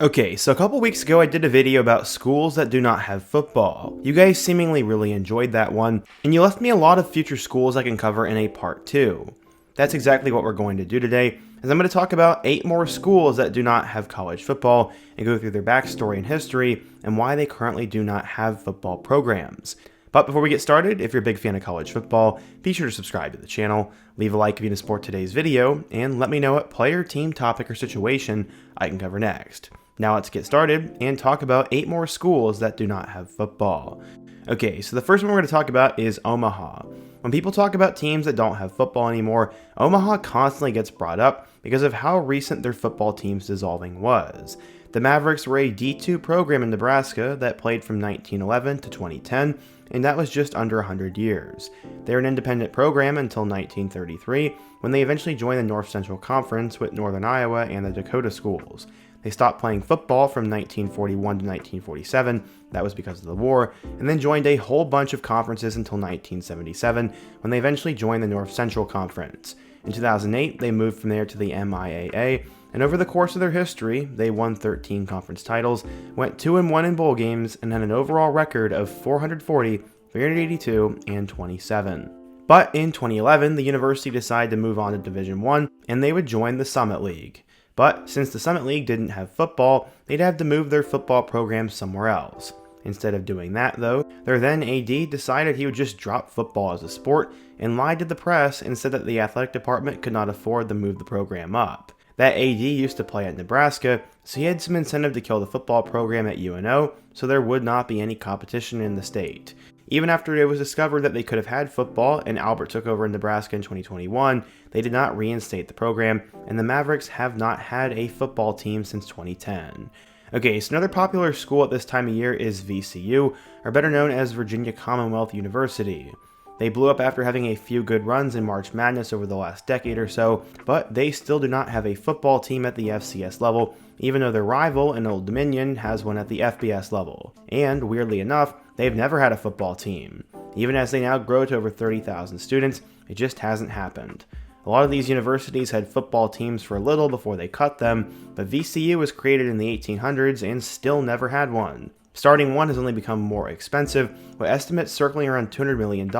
Okay, so a couple weeks ago I did a video about schools that do not have football. You guys seemingly really enjoyed that one, and you left me a lot of future schools I can cover in a part 2. That's exactly what we're going to do today, as I'm going to talk about 8 more schools that do not have college football, and go through their backstory and history, and why they currently do not have football programs. But before we get started, if you're a big fan of college football, be sure to subscribe to the channel, leave a like if you support today's video, and let me know what player, team, topic, or situation I can cover next. Now let's get started and talk about 8 more schools that do not have football. Okay, so the first one we're going to talk about is Omaha. When people talk about teams that don't have football anymore, Omaha constantly gets brought up because of how recent their football team's dissolving was. The Mavericks were a D2 program in Nebraska that played from 1911 to 2010, and that was just under 100 years. They were an independent program until 1933, when they eventually joined the North Central Conference with Northern Iowa and the Dakota schools. They stopped playing football from 1941 to 1947, that was because of the war, and then joined a whole bunch of conferences until 1977, when they eventually joined the North Central Conference. In 2008, they moved from there to the MIAA, and over the course of their history, they won 13 conference titles, went 2-1 in bowl games, and had an overall record of 440, 382, and 27. But in 2011, the university decided to move on to Division I, and they would join the Summit League. But since the Summit League didn't have football, they'd have to move their football program somewhere else. Instead of doing that though, their then AD decided he would just drop football as a sport and lied to the press and said that the athletic department could not afford to move the program up. That AD used to play at Nebraska, so he had some incentive to kill the football program at UNO, so there would not be any competition in the state. Even after it was discovered that they could have had football and Albert took over in Nebraska in 2021, they did not reinstate the program, and the Mavericks have not had a football team since 2010. Okay, so another popular school at this time of year is VCU, or better known as Virginia Commonwealth University. They blew up after having a few good runs in March Madness over the last decade or so, but they still do not have a football team at the FCS level, even though their rival in Old Dominion has one at the FBS level. And weirdly enough, they've never had a football team. Even as they now grow to over 30,000 students, it just hasn't happened. A lot of these universities had football teams for a little before they cut them, but VCU was created in the 1800s and still never had one. Starting one has only become more expensive, with estimates circling around $200 million.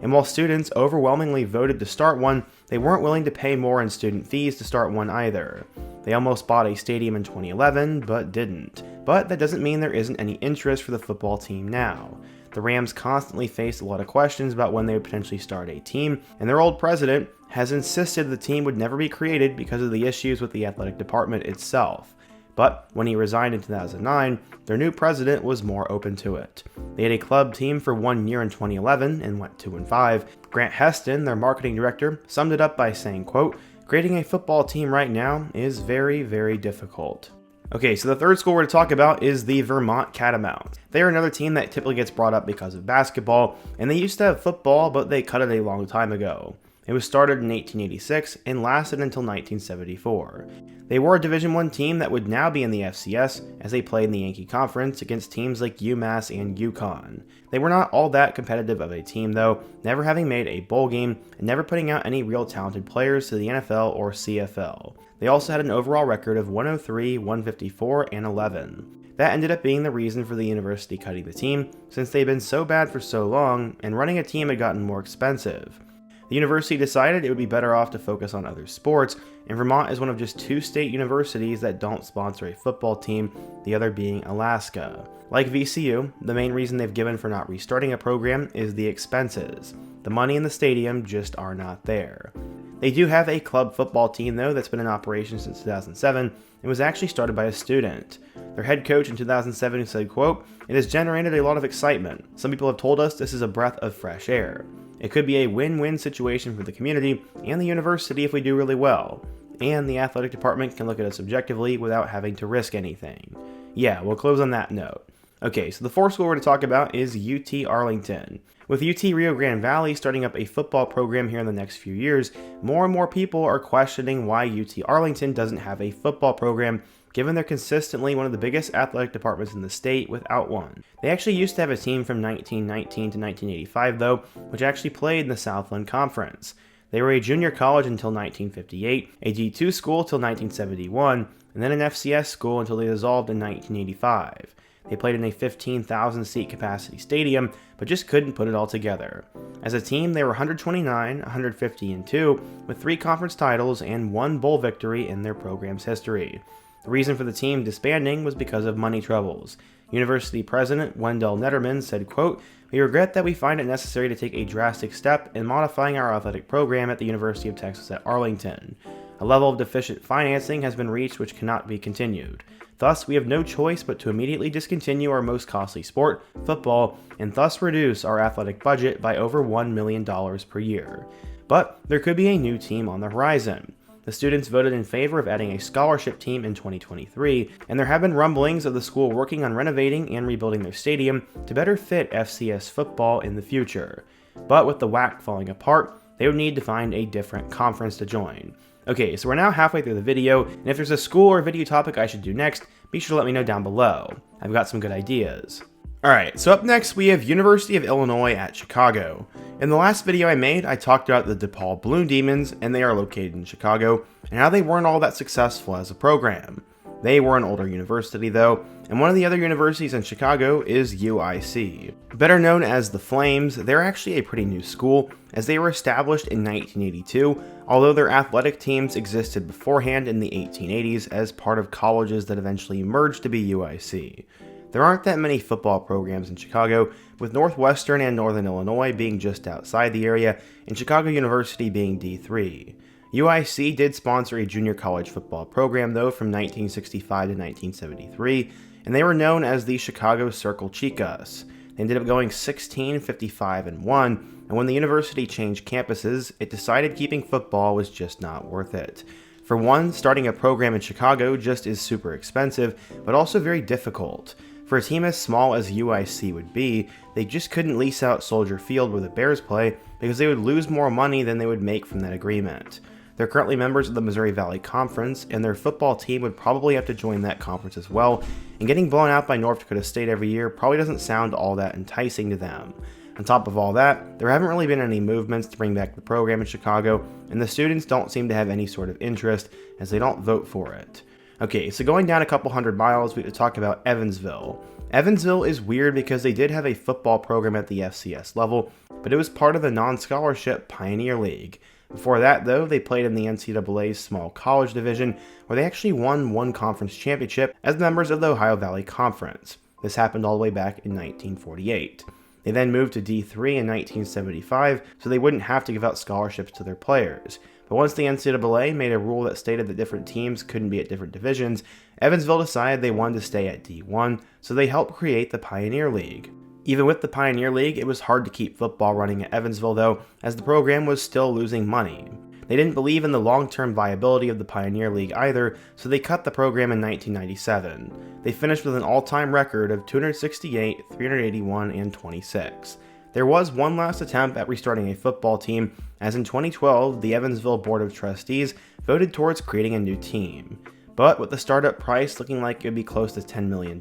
And while students overwhelmingly voted to start one, they weren't willing to pay more in student fees to start one either. They almost bought a stadium in 2011, but didn't. But that doesn't mean there isn't any interest for the football team now. The Rams constantly faced a lot of questions about when they would potentially start a team, and their old president has insisted the team would never be created because of the issues with the athletic department itself. But when he resigned in 2009, their new president was more open to it. They had a club team for 1 year in 2011 and went 2-5. Grant Heston, their marketing director, summed it up by saying, quote, "Creating a football team right now is very, very difficult." Okay, so the third school we're going to talk about is the Vermont Catamounts. They are another team that typically gets brought up because of basketball, and they used to have football, but they cut it a long time ago. It was started in 1886 and lasted until 1974. They were a Division I team that would now be in the FCS, as they played in the Yankee Conference against teams like UMass and UConn. They were not all that competitive of a team though, never having made a bowl game and never putting out any real talented players to the NFL or CFL. They also had an overall record of 103, 154, and 11. That ended up being the reason for the university cutting the team, since they'd been so bad for so long and running a team had gotten more expensive. The university decided it would be better off to focus on other sports, and Vermont is one of just 2 state universities that don't sponsor a football team, the other being Alaska. Like VCU, the main reason they've given for not restarting a program is the expenses. The money in the stadium just are not there. They do have a club football team though that's been in operation since 2007 and was actually started by a student. Their head coach in 2007 said, quote, "It has generated a lot of excitement. Some people have told us this is a breath of fresh air. It could be a win-win situation for the community and the university if we do really well. And the athletic department can look at us objectively without having to risk anything." Yeah, we'll close on that note. Okay, so the fourth school we're going to talk about is UT Arlington. With UT Rio Grande Valley starting up a football program here in the next few years, more and more people are questioning why UT Arlington doesn't have a football program, given they're consistently one of the biggest athletic departments in the state without one. They actually used to have a team from 1919 to 1985 though, which actually played in the Southland Conference. They were a junior college until 1958, a D2 school until 1971, and then an FCS school until they dissolved in 1985. They played in a 15,000-seat capacity stadium, but just couldn't put it all together. As a team, they were 129, 150-2, with 3 conference titles and 1 bowl victory in their program's history. The reason for the team disbanding was because of money troubles. University President Wendell Netterman said, quote, "We regret that we find it necessary to take a drastic step in modifying our athletic program at the University of Texas at Arlington. A level of deficient financing has been reached which cannot be continued. Thus, we have no choice but to immediately discontinue our most costly sport, football, and thus reduce our athletic budget by over $1 million per year. But there could be a new team on the horizon. The students voted in favor of adding a scholarship team in 2023, and there have been rumblings of the school working on renovating and rebuilding their stadium to better fit FCS football in the future. But with the WAC falling apart, they would need to find a different conference to join. Okay, so we're now halfway through the video, and if there's a school or video topic I should do next, be sure to let me know down below. I've got some good ideas. Alright, so up next we have University of Illinois at Chicago. In the last video I made, I talked about the DePaul Balloon Demons, and they are located in Chicago, and how they weren't all that successful as a program. They were an older university though, and one of the other universities in Chicago is UIC. Better known as the Flames, they're actually a pretty new school, as they were established in 1982, although their athletic teams existed beforehand in the 1880s as part of colleges that eventually merged to be UIC. There aren't that many football programs in Chicago, with Northwestern and Northern Illinois being just outside the area, and Chicago University being D3. UIC did sponsor a junior college football program though from 1965 to 1973, and they were known as the Chicago Circle Chicas. They ended up going 16, 55, and 1, and when the university changed campuses, it decided keeping football was just not worth it. For one, starting a program in Chicago just is super expensive, but also very difficult. For a team as small as UIC would be, they just couldn't lease out Soldier Field where the Bears play because they would lose more money than they would make from that agreement. They're currently members of the Missouri Valley Conference, and their football team would probably have to join that conference as well, and getting blown out by North Dakota State every year probably doesn't sound all that enticing to them. On top of all that, there haven't really been any movements to bring back the program in Chicago, and the students don't seem to have any sort of interest as they don't vote for it. Okay, so going down a couple hundred miles, we have to talk about Evansville. Evansville is weird because they did have a football program at the FCS level, but it was part of the non-scholarship Pioneer League. Before that, though, they played in the NCAA's small college division, where they actually won one conference championship as members of the Ohio Valley Conference. This happened all the way back in 1948. They then moved to D3 in 1975, so they wouldn't have to give out scholarships to their players. But once the NCAA made a rule that stated that different teams couldn't be at different divisions, Evansville decided they wanted to stay at D1, so they helped create the Pioneer League. Even with the Pioneer League, it was hard to keep football running at Evansville though, as the program was still losing money. They didn't believe in the long-term viability of the Pioneer League either, so they cut the program in 1997. They finished with an all-time record of 268, 381, and 26. There was one last attempt at restarting a football team, as in 2012, the Evansville Board of Trustees voted towards creating a new team. But with the startup price looking like it would be close to $10 million,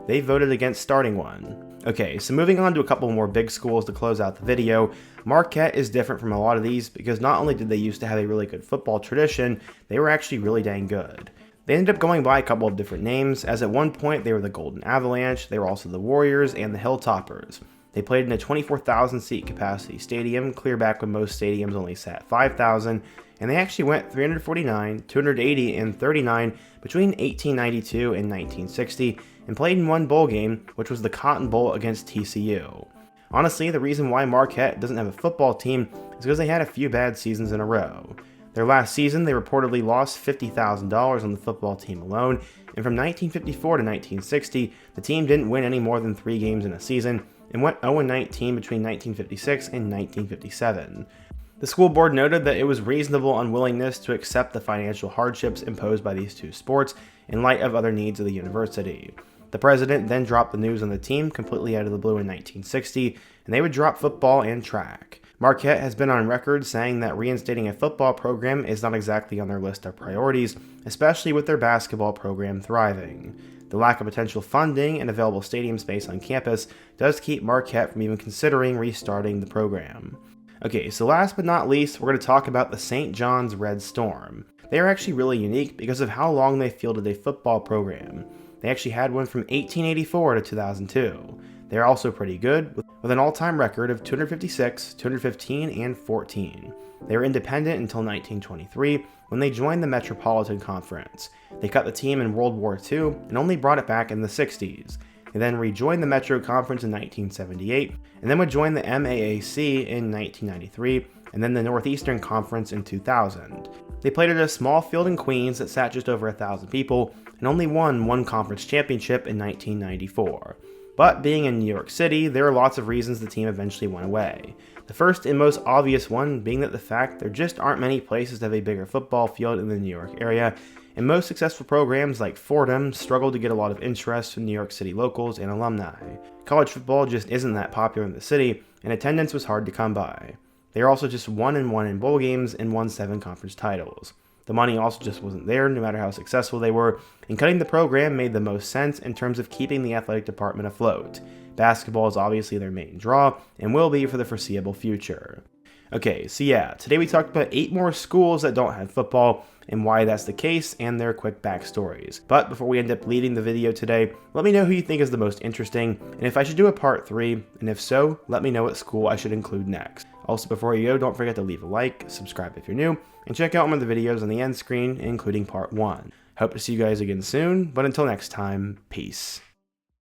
they voted against starting one. Okay, so moving on to a couple more big schools to close out the video, Marquette is different from a lot of these because not only did they used to have a really good football tradition, they were actually really dang good. They ended up going by a couple of different names, as at one point they were the Golden Avalanche, they were also the Warriors, and the Hilltoppers. They played in a 24,000-seat capacity stadium, clear back when most stadiums only sat 5,000, and they actually went 349, 280, and 39 between 1892 and 1960, and played in one bowl game, which was the Cotton Bowl against TCU. Honestly, the reason why Marquette doesn't have a football team is because they had a few bad seasons in a row. Their last season, they reportedly lost $50,000 on the football team alone, and from 1954 to 1960, the team didn't win any more than 3 games in a season, and went 0-19 between 1956 and 1957. The school board noted that it was reasonable unwillingness to accept the financial hardships imposed by these two sports in light of other needs of the university. The president then dropped the news on the team completely out of the blue in 1960, and they would drop football and track. Marquette has been on record saying that reinstating a football program is not exactly on their list of priorities, especially with their basketball program thriving. The lack of potential funding and available stadium space on campus does keep Marquette from even considering restarting the program. Okay, so last but not least, we're going to talk about the St. John's Red Storm. They are actually really unique because of how long they fielded a football program. They actually had one from 1884 to 2002. They're also pretty good, with an all-time record of 256, 215, and 14. They were independent until 1923, when they joined the Metropolitan Conference. They cut the team in World War II and only brought it back in the 60s. They then rejoined the Metro Conference in 1978, and then would join the MAAC in 1993, and then the Northeastern Conference in 2000. They played at a small field in Queens that sat just over 1,000 people, and only won one conference championship in 1994. But being in New York City, there are lots of reasons the team eventually went away. The first and most obvious one being that the fact there just aren't many places to have a bigger football field in the New York area, and most successful programs like Fordham struggle to get a lot of interest from New York City locals and alumni. College football just isn't that popular in the city, and attendance was hard to come by. They are also just 1-1 in bowl games and won 7 conference titles. The money also just wasn't there, no matter how successful they were, and cutting the program made the most sense in terms of keeping the athletic department afloat. Basketball is obviously their main draw, and will be for the foreseeable future. Okay, so yeah, today we talked about 8 more schools that don't have football, and why that's the case, and their quick backstories. But before we end up leaving the video today, let me know who you think is the most interesting, and if I should do a part 3, and if so, let me know what school I should include next. Also, before you go, don't forget to leave a like, subscribe if you're new, and check out one of the videos on the end screen, including part 1. Hope to see you guys again soon, but until next time, peace.